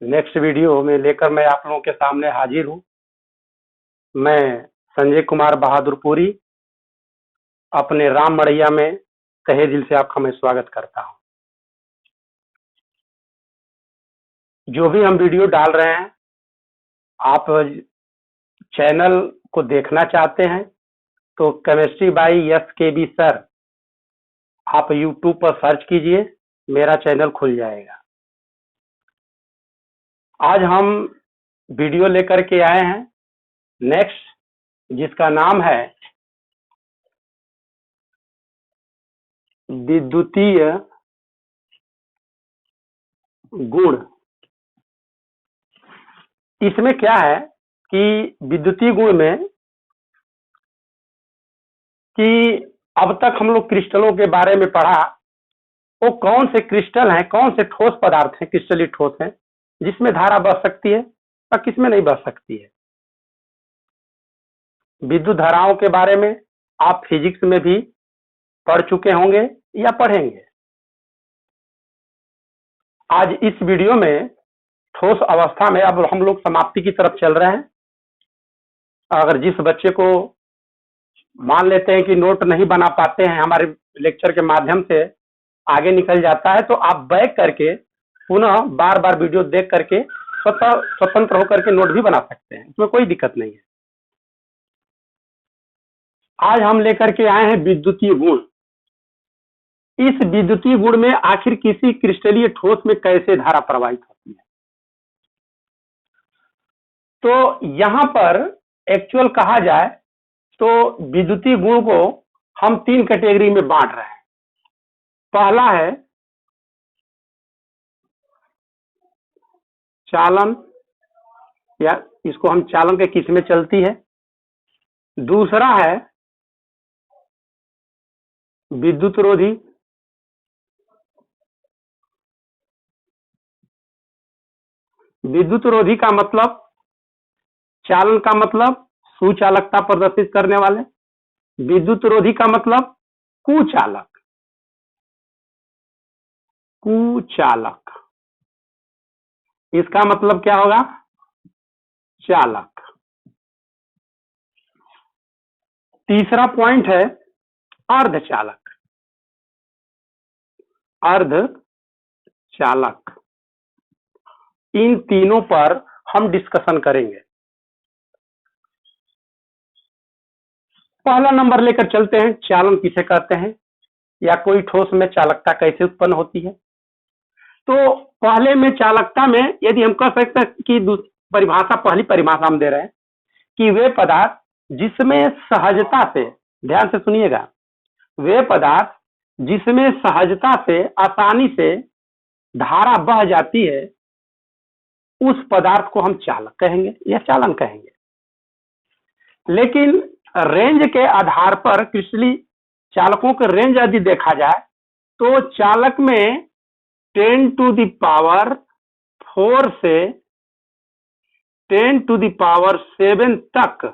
Next video में लेकर मैं आप लोगों के सामने हाजिर हूँ। मैं संजय कुमार बहादुरपुरी अपने राम मड़ैया में तहे दिल से आपका मैं स्वागत करता हूँ। जो भी हम वीडियो डाल रहे हैं, आप चैनल को देखना चाहते हैं तो केमिस्ट्री बाई SKB सर आप यूट्यूब पर सर्च कीजिए, मेरा चैनल खुल जाएगा। आज हम वीडियो लेकर के आए हैं नेक्स्ट, जिसका नाम है विद्युतीय गुण। इसमें क्या है कि विद्युतीय गुण में कि अब तक हम लोग क्रिस्टलों के बारे में पढ़ा, वो कौन से क्रिस्टल हैं, कौन से ठोस पदार्थ हैं, क्रिस्टलीय ठोस हैं, जिसमें धारा बह सकती है और किसमें नहीं बह सकती है। विद्युत धाराओं के बारे में आप फिजिक्स में भी पढ़ चुके होंगे या पढ़ेंगे। आज इस वीडियो में ठोस अवस्था में अब हम लोग समाप्ति की तरफ चल रहे हैं। अगर जिस बच्चे को मान लेते हैं कि नोट नहीं बना पाते हैं, हमारे लेक्चर के माध्यम से आगे निकल जाता है, तो आप बैक करके पुनः बार बार वीडियो देख करके स्वतंत्र होकर के नोट भी बना सकते हैं, इसमें कोई दिक्कत नहीं है। आज हम लेकर के आए हैं विद्युतीय गुण। इस विद्युतीय गुण में आखिर किसी क्रिस्टलीय ठोस में कैसे धारा प्रवाहित होती है। तो यहां पर एक्चुअल कहा जाए तो विद्युतीय गुण को हम 3 कैटेगरी में बांट रहे हैं। पहला है चालन, या इसको हम चालन के किस में चलती है। दूसरा है विद्युत रोधी, विद्युत रोधी का मतलब, चालन का मतलब सुचालकता प्रदर्शित करने वाले, विद्युत रोधी का मतलब कुचालक, कुचालक, इसका मतलब क्या होगा, चालक। तीसरा पॉइंट है अर्धचालक, अर्धचालक। इन तीनों पर हम डिस्कशन करेंगे। पहला नंबर लेकर चलते हैं, चालन किसे कहते हैं या कोई ठोस में चालकता कैसे उत्पन्न होती है। तो पहले में चालकता में यदि हम कह सकते हैं कि परिभाषा, पहली परिभाषा हम दे रहे हैं कि वे पदार्थ जिसमें सहजता से, ध्यान से सुनिएगा, वे पदार्थ जिसमें सहजता से, आसानी से धारा बह जाती है, उस पदार्थ को हम चालक कहेंगे या चालन कहेंगे। लेकिन रेंज के आधार पर क्रिस्टलीय चालकों के रेंज यदि देखा जाए तो चालक में 10⁴ से 10⁷ तक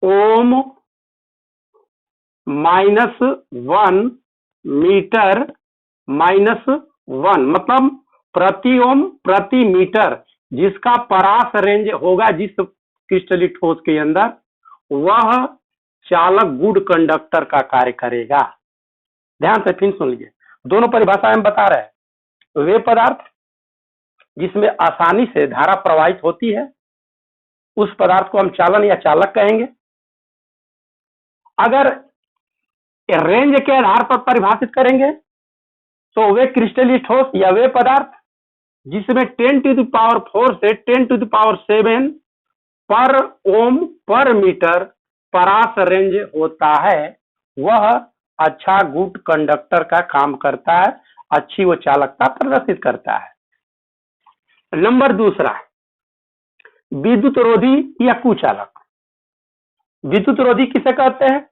ओम -1 मीटर -1 मतलब प्रति ओम प्रति मीटर, जिसका परास रेंज होगा जिस क्रिस्टलीय ठोस के अंदर, वह चालक गुड कंडक्टर का कार्य करेगा। ध्यान से फिर सुन लीजिए, दोनों परिभाषा हम बता रहे हैं। वे पदार्थ जिसमें आसानी से धारा प्रवाहित होती है, उस पदार्थ को हम चालन या चालक कहेंगे। अगर रेंज के आधार पर परिभाषित करेंगे तो वे क्रिस्टलीय ठोस या वे पदार्थ जिसमें 10⁴ से 10⁷ पर ओम पर मीटर परास रेंज होता है, वह अच्छा गुड कंडक्टर का काम करता है, अच्छी वो चालकता प्रदर्शित करता है। नंबर दूसरा, विद्युत रोधी या कुचालक। विद्युत रोधी किसे कहते हैं,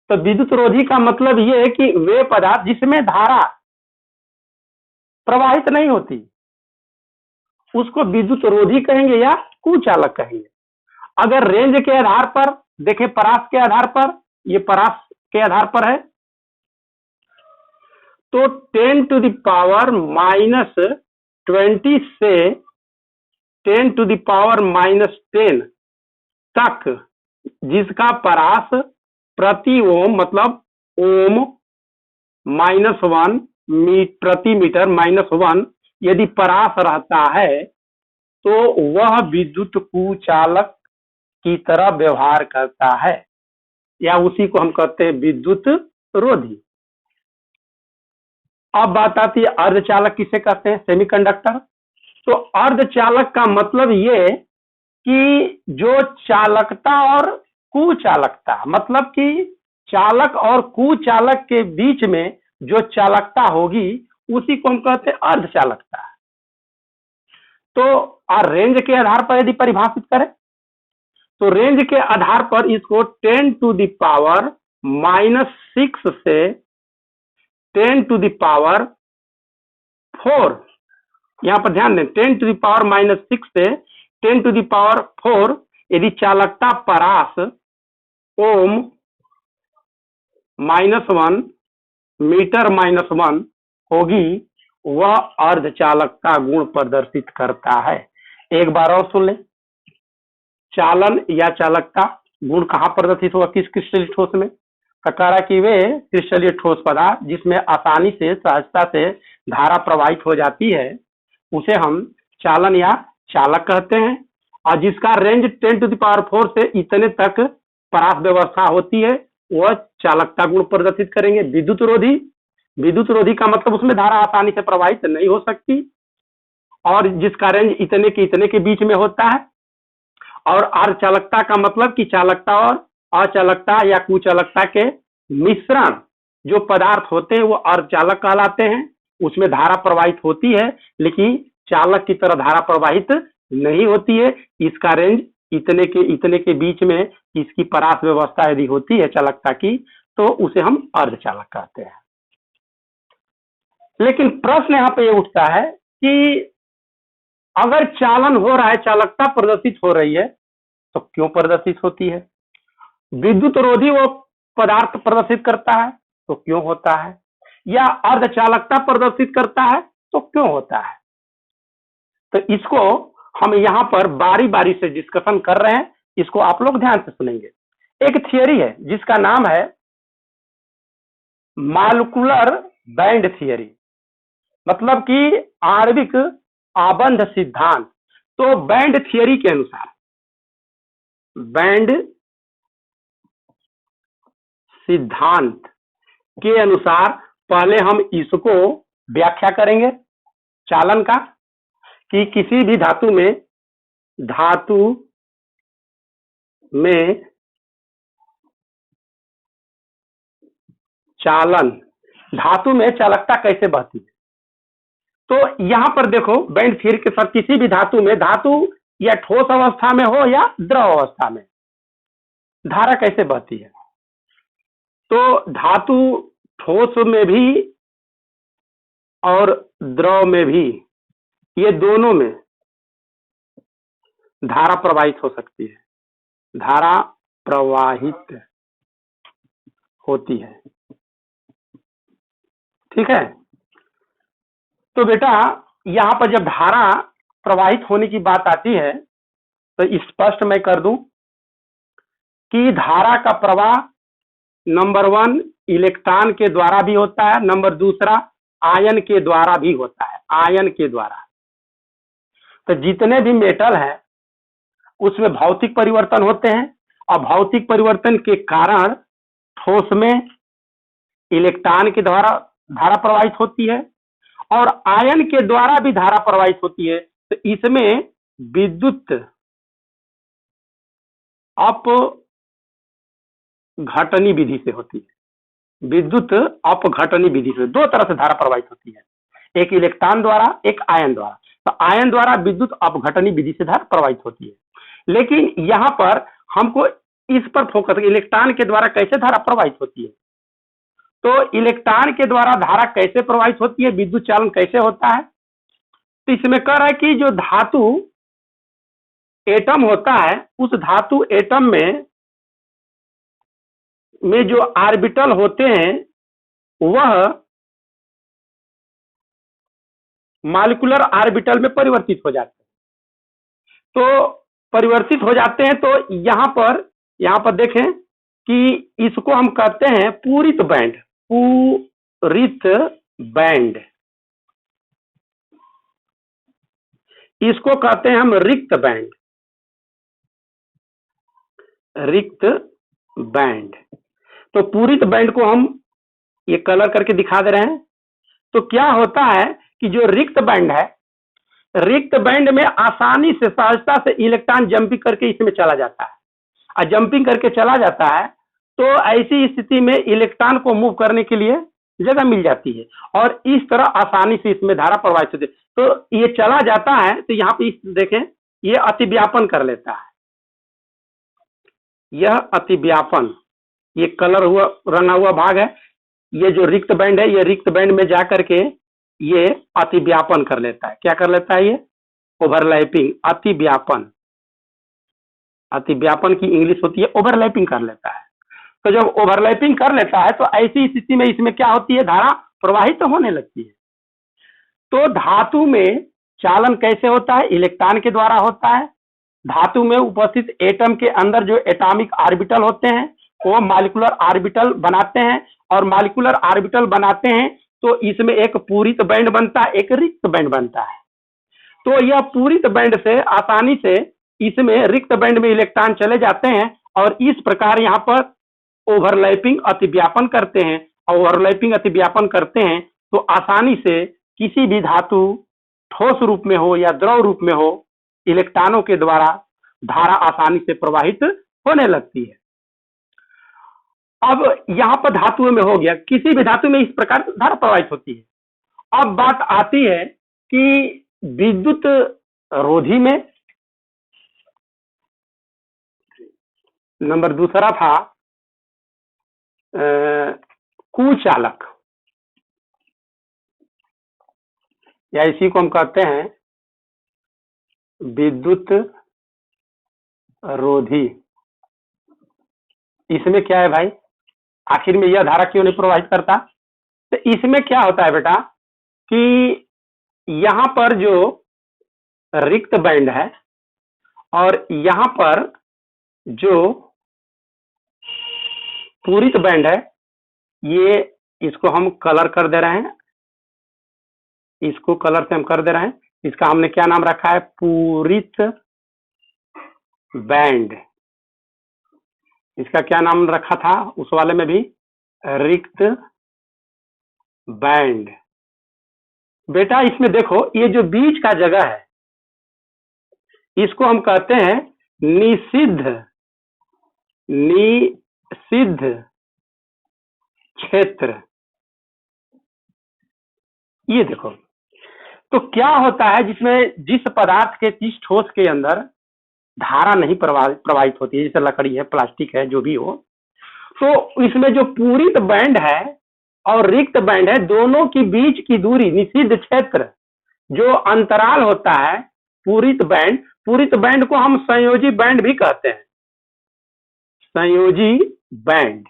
तो विद्युत रोधी का मतलब यह है कि वे पदार्थ जिसमें धारा प्रवाहित नहीं होती, उसको विद्युत रोधी कहेंगे या कुचालक कहेंगे। अगर रेंज के आधार पर देखें, परास के आधार पर, ये परास के आधार पर है, तो 10⁻⁻⁻⁻⁻⁻⁻⁻⁻⁻⁻⁻⁻⁻⁻⁻⁻⁻⁻⁻⁻⁻⁻⁻⁻⁻⁻⁻⁻⁻⁻⁻⁻⁻⁻⁻ 20 से 10⁻⁻10 तक जिसका परास प्रति ओम मतलब ओम -1 प्रति मीटर -1 यदि परास रहता है तो वह विद्युत कुचालक की तरह व्यवहार करता है, या उसी को हम कहते हैं विद्युत रोधी। अब बात आती है अर्धचालक किसे कहते हैं, सेमीकंडक्टर। तो अर्धचालक का मतलब ये कि जो चालकता और कुचालकता, मतलब कि चालक और कुचालक के बीच में जो चालकता होगी उसी को हम कहते हैं अर्धचालकता। तो रेंज के आधार पर यदि परिभाषित करें तो रेंज के आधार पर इसको 10⁻⁻6 से 10⁻⁴, यहां पर ध्यान दें, 10⁻⁻6 से 10⁻⁴ यदि चालकता परास ओम -1 मीटर -1 होगी वह अर्धचालक का गुण प्रदर्शित करता है। एक बार और सुन ले, चालन या चालकता गुण कहां प्रदर्शित होगा, किस क्रिस्टलीय ठोस में? कह कि वे क्रिस्टलीय ठोस पदार्थ जिसमें आसानी से सहजता से धारा प्रवाहित हो जाती है उसे हम चालन या चालक कहते हैं, और जिसका रेंज 10⁻⁴ से इतने तक परास व्यवस्था होती है वह चालकता गुण प्रदर्शित करेंगे। विद्युत रोधी, विद्युत रोधी का मतलब उसमें धारा आसानी से प्रवाहित नहीं हो सकती और जिसका रेंज इतने के बीच में होता है। और अर्धचालकता का मतलब कि चालकता और अचालकता या कुचालकता के मिश्रण जो पदार्थ होते हैं वो अर्धचालक कहलाते हैं। उसमें धारा प्रवाहित होती है लेकिन चालक की तरह धारा प्रवाहित नहीं होती है। इसका रेंज इतने के बीच में इसकी परास व्यवस्था यदि होती है चालकता की तो उसे हम अर्धचालक कहते हैं। लेकिन प्रश्न यहाँ पे ये उठता है कि अगर चालन हो रहा है, चालकता प्रदर्शित हो रही है तो क्यों प्रदर्शित होती है? विद्युत रोधी वो पदार्थ प्रदर्शित करता है तो क्यों होता है, या अर्धचालकता प्रदर्शित करता है तो क्यों होता है? तो इसको हम यहाँ पर बारी बारी से डिस्कशन कर रहे हैं, इसको आप लोग ध्यान से सुनेंगे। एक थियरी है जिसका नाम है मॉलिक्यूलर बैंड थियरी, मतलब कि आणविक आबंध सिद्धांत। तो बैंड थियरी के अनुसार, बैंड सिद्धांत के अनुसार पहले हम इसको व्याख्या करेंगे चालन का, कि किसी भी धातु में चालन, धातु में चालकता कैसे बहती है। तो यहां पर देखो बैंड थियरी के साथ किसी भी धातु में, धातु या ठोस अवस्था में हो या द्रव अवस्था में, धारा कैसे बहती है। तो धातु ठोस में भी और द्रव में भी, ये दोनों में धारा प्रवाहित हो सकती है, धारा प्रवाहित होती है। ठीक है, तो बेटा यहां पर जब धारा प्रवाहित होने की बात आती है तो स्पष्ट मैं कर दूं कि धारा का प्रवाह नंबर 1 इलेक्ट्रॉन के द्वारा भी होता है, नंबर 2 आयन के द्वारा भी होता है, आयन के द्वारा। तो जितने भी मेटल हैं उसमें भौतिक परिवर्तन होते हैं और भौतिक परिवर्तन के कारण ठोस में इलेक्ट्रॉन के द्वारा धारा प्रवाहित होती है और आयन के द्वारा भी धारा प्रवाहित होती है। तो इसमें विद्युत अपघटनी विधि से होती है, विद्युत अपघटनी विधि से 2 तरह से धारा प्रवाहित होती है, एक इलेक्ट्रॉन द्वारा, एक आयन द्वारा। तो आयन द्वारा विद्युत अपघटनी विधि से धारा प्रवाहित होती है। लेकिन यहां पर हमको इस पर फोकस, इलेक्ट्रॉन के द्वारा कैसे धारा प्रवाहित होती है। तो इलेक्ट्रॉन के द्वारा धारा कैसे प्रवाहित होती है, विद्युत चालन कैसे होता है। तो इसमें कह रहा है कि जो धातु एटम होता है उस धातु एटम में जो ऑर्बिटल होते हैं वह मॉलिक्यूलर ऑर्बिटल में परिवर्तित हो जाते हैं। तो परिवर्तित हो जाते हैं तो यहां पर देखें कि इसको हम कहते हैं पूरित बैंड, पूरित बैंड। इसको कहते हैं हम रिक्त बैंड, रिक्त बैंड। तो पूरित बैंड को हम ये कलर करके दिखा दे रहे हैं। तो क्या होता है कि जो रिक्त बैंड है, रिक्त बैंड में आसानी से, सहजता से इलेक्ट्रॉन जंपिंग करके इसमें चला जाता है, और जंपिंग करके चला जाता है तो ऐसी स्थिति में इलेक्ट्रॉन को मूव करने के लिए जगह मिल जाती है और इस तरह आसानी से इसमें धारा प्रवाहित होती है। तो ये चला जाता है तो यहाँ पे देखें, ये अतिव्यापन कर लेता है, यह अतिव्यापन, ये कलर हुआ रंगा हुआ भाग है, ये जो रिक्त बैंड है, ये रिक्त बैंड में जाकर के ये अतिव्यापन कर लेता है। क्या कर लेता है? ये ओवरलैपिंग, अतिव्यापन। अतिव्यापन की इंग्लिश होती है ओवरलैपिंग कर लेता है। तो जब ओवरलैपिंग कर लेता है तो ऐसी स्थिति में इसमें क्या होती है? धारा प्रवाहित तो होने लगती है। तो धातु में चालन कैसे होता है? इलेक्ट्रॉन के द्वारा होता है। धातु में उपस्थित एटम के अंदर जो एटॉमिक ऑर्बिटल होते हैं वो मॉलिक्यूलर ऑर्बिटल बनाते हैं, और मॉलिक्यूलर ऑर्बिटल बनाते हैं तो इसमें एक पूरित बैंड बनता है, एक रिक्त बैंड बनता है। तो यह पूरित बैंड से आसानी से इसमें रिक्त बैंड में इलेक्ट्रॉन चले जाते हैं और इस प्रकार यहाँ पर ओवरलैपिंग अतिव्यापन करते हैं। ओवरलैपिंग अतिव्यापन करते हैं तो आसानी से किसी भी धातु ठोस रूप में हो या द्रव रूप में हो, इलेक्ट्रॉनों के द्वारा धारा आसानी से प्रवाहित होने लगती है। अब यहाँ पर धातुओं में हो गया, किसी भी धातु में इस प्रकार धारा प्रवाहित होती है। अब बात आती है कि विद्युत रोधी में, नंबर दूसरा था कुचालक, या इसी को हम कहते हैं विद्युत रोधी। इसमें क्या है भाई, आखिर में यह धारा क्यों नहीं प्रवाहित करता? तो इसमें क्या होता है बेटा कि यहां पर जो रिक्त बैंड है और यहां पर जो पूरित बैंड है, ये इसको हम कलर कर दे रहे हैं, इसको कलर से हम कर दे रहे हैं। इसका हमने क्या नाम रखा है? पूरित बैंड। इसका क्या नाम रखा था उस वाले में भी? रिक्त बैंड। बेटा इसमें देखो, ये जो बीच का जगह है इसको हम कहते हैं निषिद्ध, निषिद्ध क्षेत्र। ये देखो, तो क्या होता है जिसमें जिस पदार्थ के, जिस ठोस के अंदर धारा नहीं प्रवाहित होती है, जैसे लकड़ी है, प्लास्टिक है, जो भी हो, तो इसमें जो पूरित बैंड है और रिक्त बैंड है, दोनों की बीच की दूरी, निषिद्ध क्षेत्र, जो अंतराल होता है, पूरित बैंड को हम संयोजी बैंड भी कहते हैं, संयोजी बैंड।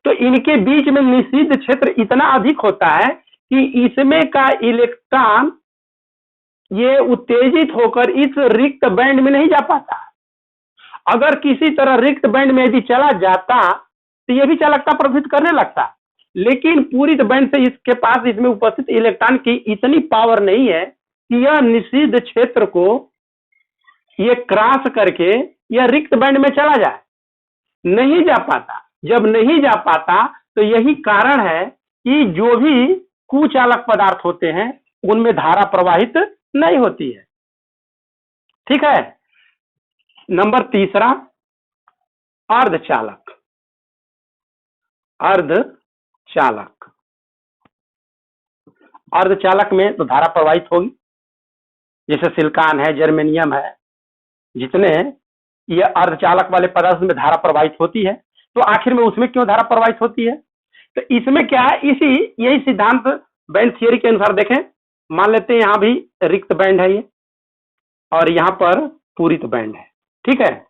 तो इनके बीच में निषिद्ध क्षेत्र इतना अधिक होता है कि इसमें का इलेक्ट्रॉन ये उत्तेजित होकर इस रिक्त बैंड में नहीं जा पाता। अगर किसी तरह रिक्त बैंड में यदि चला जाता तो यह भी चालकता प्रभावित करने लगता, लेकिन पूरित बैंड से इसके पास इसमें उपस्थित इलेक्ट्रॉन की इतनी पावर नहीं है कि यह निषिद्ध क्षेत्र को ये क्रॉस करके यह रिक्त बैंड में चला जाए, नहीं जा पाता। जब नहीं जा पाता तो यही कारण है कि जो भी कुचालक पदार्थ होते हैं उनमें धारा प्रवाहित नहीं होती है। ठीक है। नंबर तीसरा, अर्धचालक। अर्धचालक, अर्धचालक में तो धारा प्रवाहित होगी, जैसे सिलिकॉन है, जर्मेनियम है, जितने ये अर्धचालक वाले पदार्थ में धारा प्रवाहित होती है। तो आखिर में उसमें क्यों धारा प्रवाहित होती है? तो इसमें क्या है, यही सिद्धांत बैंड थियरी के अनुसार देखें। मान लेते हैं यहां भी रिक्त बैंड है ये, और यहां पर पूरित बैंड है। ठीक है,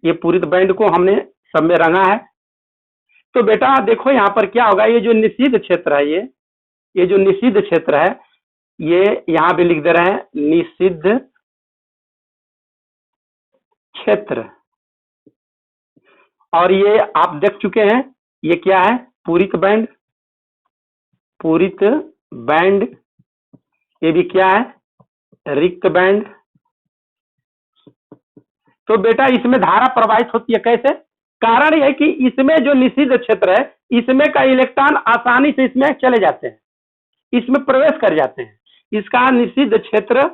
ये पूरित बैंड को हमने सब में रंगा है। तो बेटा देखो यहां पर क्या होगा, ये जो निषिद्ध क्षेत्र है, ये जो निषिद्ध क्षेत्र है, ये यहां भी लिख दे रहे हैं निषिद्ध क्षेत्र, और ये आप देख चुके हैं ये क्या है, पूरित बैंड, पूरित बैंड, ये भी क्या है, रिक्त बैंड। तो बेटा इसमें धारा प्रवाहित होती है कैसे, कारण यह है कि इसमें जो निषिद्ध क्षेत्र है, इसमें का इलेक्ट्रॉन आसानी से इसमें चले जाते हैं, इसमें प्रवेश कर जाते हैं। इसका निषिद्ध क्षेत्र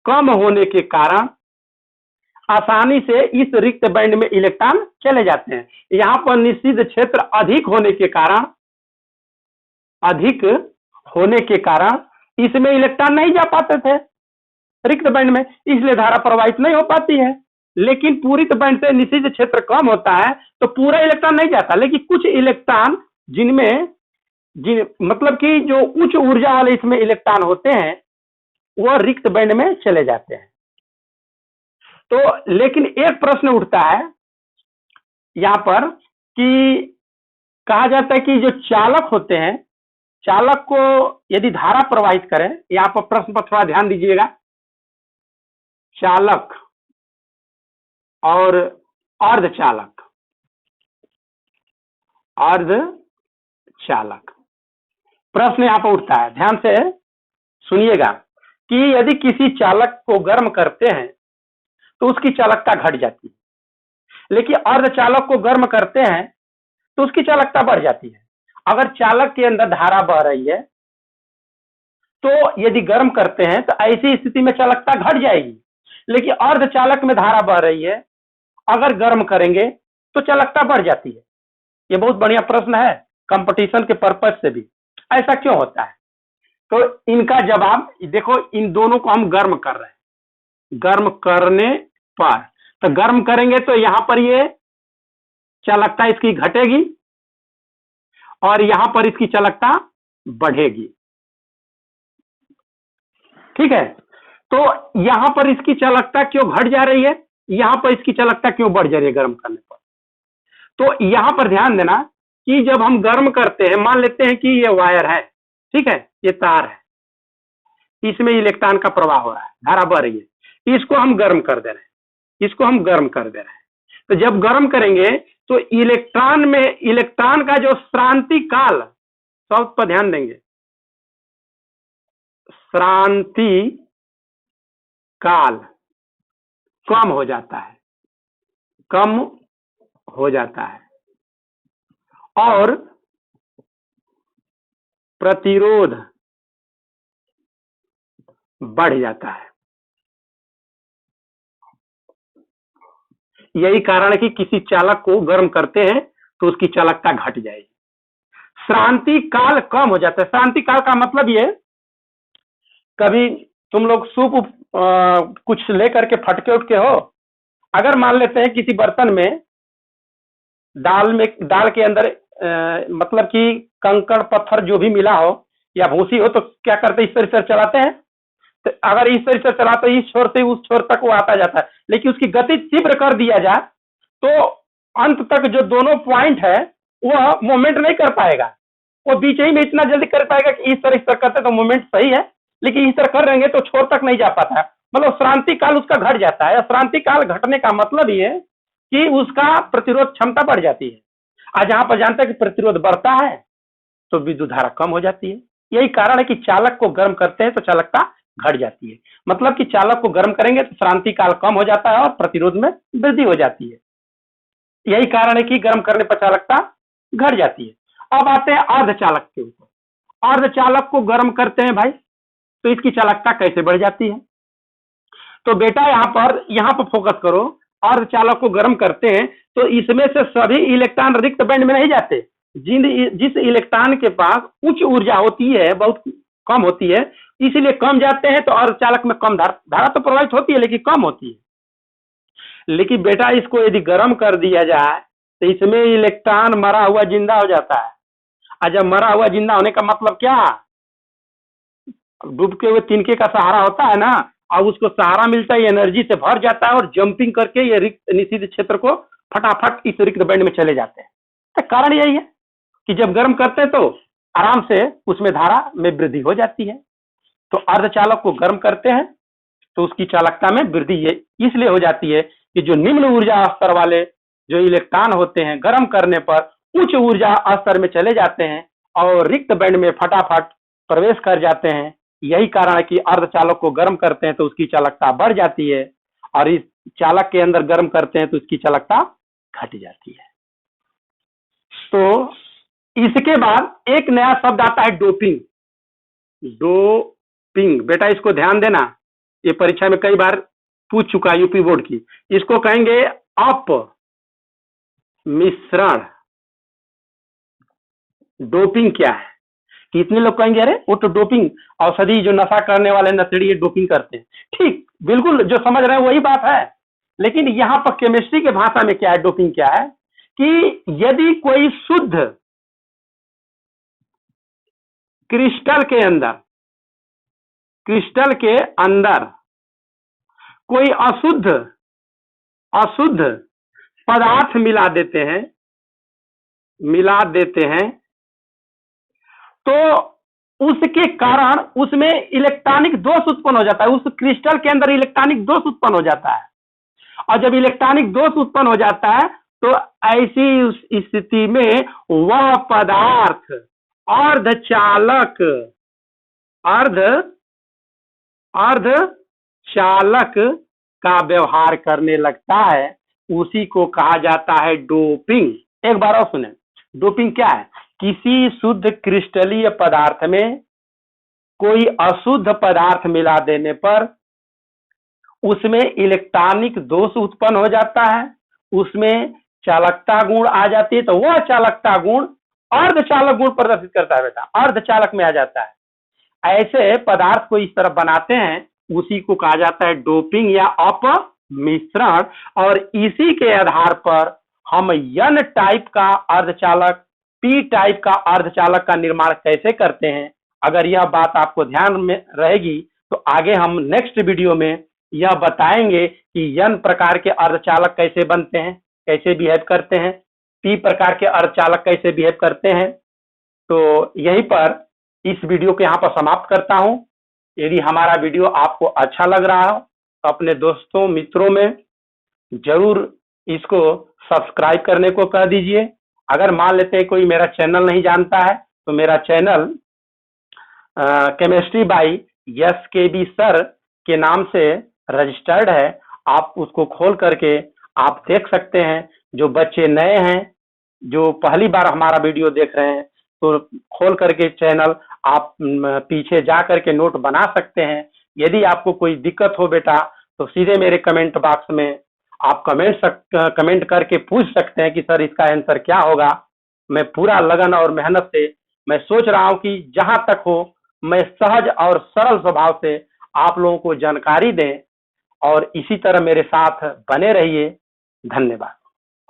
कम होने के कारण आसानी से इस रिक्त बैंड में इलेक्ट्रॉन चले जाते हैं। यहाँ पर निषिद्ध क्षेत्र अधिक होने के कारण इसमें इलेक्ट्रॉन नहीं जा पाते थे रिक्त बैंड में, इसलिए धारा प्रवाहित नहीं हो पाती है। लेकिन पूरित बैंड से निषिद्ध क्षेत्र कम होता है तो पूरा इलेक्ट्रॉन नहीं जाता, लेकिन कुछ इलेक्ट्रॉन मतलब कि जो उच्च ऊर्जा वाले इसमें इलेक्ट्रॉन होते हैं वह रिक्त बैंड में चले जाते हैं। तो लेकिन एक प्रश्न उठता है यहां पर कि कहा जाता है कि जो चालक होते हैं, चालक को यदि धारा प्रवाहित करें, यहां पर प्रश्न पर थोड़ा ध्यान दीजिएगा, चालक और अर्धचालक, अर्धचालक प्रश्न यहां पर उठता है, ध्यान से सुनिएगा कि यदि किसी चालक को गर्म करते हैं तो उसकी चालकता घट जाती है, लेकिन अर्धचालक को गर्म करते हैं तो उसकी चालकता बढ़ जाती है। अगर चालक के अंदर धारा बह रही है तो यदि गर्म करते हैं तो ऐसी स्थिति में चालकता घट जाएगी, लेकिन अर्धचालक में धारा बह रही है, अगर गर्म करेंगे तो चालकता बढ़ जाती है। ये बहुत बढ़िया प्रश्न है कंपटीशन के पर्पज से भी, ऐसा क्यों होता है? तो इनका जवाब देखो, इन दोनों को हम गर्म कर रहे हैं, गर्म करने पर, तो गर्म करेंगे तो यहां पर ये चालकता इसकी घटेगी और यहां पर इसकी चालकता बढ़ेगी, ठीक है। तो यहां पर इसकी चालकता क्यों घट जा रही है, यहां पर इसकी चालकता क्यों बढ़ जा रही है गर्म करने पर? तो यहां पर ध्यान देना कि जब हम गर्म करते हैं, मान लेते हैं कि ये वायर है, ठीक है, ये तार है, इसमें इलेक्ट्रॉन का प्रवाह हो रहा है, धारा बढ़ रही है, इसको हम गर्म कर दे रहे हैं, इसको हम गर्म कर दे रहे हैं। तो जब गर्म करेंगे तो इलेक्ट्रॉन का जो श्रांति काल, शब्द पर ध्यान देंगे, श्रांति काल कम हो जाता है, कम हो जाता है और प्रतिरोध बढ़ जाता है। यही कारण है कि किसी चालक को गर्म करते हैं तो उसकी चालकता घट जाएगी, श्रांति काल कम हो जाता है। श्रांति काल का मतलब ये, कभी तुम लोग सूप कुछ लेकर के फटके उठके हो, अगर मान लेते हैं किसी बर्तन में दाल के अंदर मतलब कि कंकड़ पत्थर जो भी मिला हो या भूसी हो, तो क्या करते हैं, इस तरह से चलाते हैं। तो अगर इस तरह से चलाते इस छोर से उस छोर तक वो आता जाता है, लेकिन उसकी गति तीव्र कर दिया जाए तो अंत तक जो दोनों पॉइंट है वह मूवमेंट नहीं कर पाएगा, वो बीच ही में इतना जल्दी कर पाएगा कि इस तरह करते तो मूवमेंट सही है, लेकिन इस तरह कर रहेंगे तो छोर तक नहीं जा पाता है, मतलब श्रांति काल उसका घट जाता है। श्रांति काल घटने का मतलब ये कि उसका प्रतिरोध क्षमता बढ़ जाती है। आज यहाँ पर जानते हैं कि प्रतिरोध बढ़ता है तो विद्युत धारा कम हो जाती है। यही कारण है कि चालक को गर्म करते हैं तो चालकता घट जाती है, मतलब कि चालक को गर्म करेंगे तो श्रांति काल कम हो जाता है और प्रतिरोध में वृद्धि हो जाती है। यही कारण है कि गर्म करने पर चालकता घट जाती है। अब आते हैं अर्धचालक के ऊपर। अर्धचालक को गर्म करते हैं भाई तो इसकी चालकता कैसे बढ़ जाती है? तो बेटा यहाँ पर फोकस करो, अर्धचालक को गर्म करते हैं तो इसमें से सभी इलेक्ट्रॉन रिक्त बैंड में नहीं जाते। जिस इलेक्ट्रॉन के पास उच्च ऊर्जा होती है, बहुत कम होती है, इसीलिए कम जाते हैं। तो अर्धचालक में कम धारा तो प्रवाहित होती है लेकिन कम होती है। लेकिन बेटा इसको यदि गर्म कर दिया जाए तो इसमें इलेक्ट्रॉन मरा हुआ जिंदा हो जाता है। और जब मरा हुआ जिंदा होने का मतलब क्या, डूबते हुए तिनके का सहारा होता है ना, और उसको सहारा मिलता है, एनर्जी से भर जाता है और जंपिंग करके ये रिक्त निषिद्ध क्षेत्र को फटाफट इस रिक्त बैंड में चले जाते हैं। तो कारण यही है कि जब गर्म करते हैं तो आराम से उसमें धारा में वृद्धि हो जाती है। तो अर्धचालक को गर्म करते हैं तो उसकी चालकता में वृद्धि इसलिए हो जाती है कि जो निम्न ऊर्जा स्तर वाले जो इलेक्ट्रॉन होते हैं गर्म करने पर उच्च ऊर्जा स्तर में चले जाते हैं और रिक्त बैंड में फटाफट प्रवेश कर जाते हैं। यही कारण है कि अर्धचालक को गर्म करते हैं तो उसकी चालकता बढ़ जाती है और इस चालक के अंदर गर्म करते हैं तो उसकी चालकता घट जाती है। तो इसके बाद एक नया शब्द आता है डोपिंग। डोपिंग बेटा इसको ध्यान देना, ये परीक्षा में कई बार पूछ चुका यूपी बोर्ड की। इसको कहेंगे अपमिश्रण। डोपिंग क्या है? कितने लोग कहेंगे अरे वो तो डोपिंग औषधि जो नशा करने वाले नशेड़ी डोपिंग करते हैं। ठीक, बिल्कुल जो समझ रहे हैं वही बात है, लेकिन यहाँ पर केमिस्ट्री के भाषा में क्या है, डोपिंग क्या है कि यदि कोई शुद्ध क्रिस्टल के अंदर कोई अशुद्ध पदार्थ मिला देते हैं तो उसके कारण उसमें इलेक्ट्रॉनिक दोष उत्पन्न हो जाता है। उस क्रिस्टल के अंदर इलेक्ट्रॉनिक दोष उत्पन्न हो जाता है और जब इलेक्ट्रॉनिक दोष उत्पन्न हो जाता है तो ऐसी स्थिति में वह पदार्थ अर्धचालक का व्यवहार करने लगता है, उसी को कहा जाता है डोपिंग। एक बार और सुने, डोपिंग क्या है? किसी शुद्ध क्रिस्टलीय पदार्थ में कोई अशुद्ध पदार्थ मिला देने पर उसमें इलेक्ट्रॉनिक दोष उत्पन्न हो जाता है, उसमें चालकता गुण आ जाती है, तो वह चालकता गुण अर्धचालक गुण प्रदर्शित करता है बेटा, अर्धचालक में आ जाता है। ऐसे पदार्थ को इस तरह बनाते हैं, उसी को कहा जाता है डोपिंग या अपमिश्रण। और इसी के आधार पर हम एन टाइप का अर्धचालक, पी टाइप का अर्धचालक का निर्माण कैसे करते हैं। अगर यह बात आपको ध्यान में रहेगी तो आगे हम नेक्स्ट वीडियो में यह बताएंगे कि एन प्रकार के अर्धचालक कैसे बनते हैं, कैसे बिहेव करते हैं, पी प्रकार के अर्धचालक कैसे बिहेव करते हैं। तो यहीं पर इस वीडियो को यहाँ पर समाप्त करता हूँ। यदि हमारा वीडियो आपको अच्छा लग रहा हो तो अपने दोस्तों मित्रों में जरूर इसको सब्सक्राइब करने को कह दीजिए। अगर मान लेते हैं कोई मेरा चैनल नहीं जानता है तो मेरा channel chemistry bye SKB sir के नाम से रजिस्टर्ड है। आप उसको खोल करके आप देख सकते हैं। जो बच्चे नए हैं, जो पहली बार हमारा वीडियो देख रहे हैं, तो खोल करके चैनल आप पीछे जा करके नोट बना सकते हैं। यदि आपको कोई दिक्कत हो बेटा तो सीधे मेरे कमेंट बॉक्स में आप कमेंट करके पूछ सकते हैं कि सर इसका आंसर क्या होगा। मैं पूरा लगन और मेहनत से मैं सोच रहा हूं कि जहां तक हो मैं सहज और सरल स्वभाव से आप लोगों को जानकारी दें और इसी तरह मेरे साथ बने रहिए। धन्यवाद।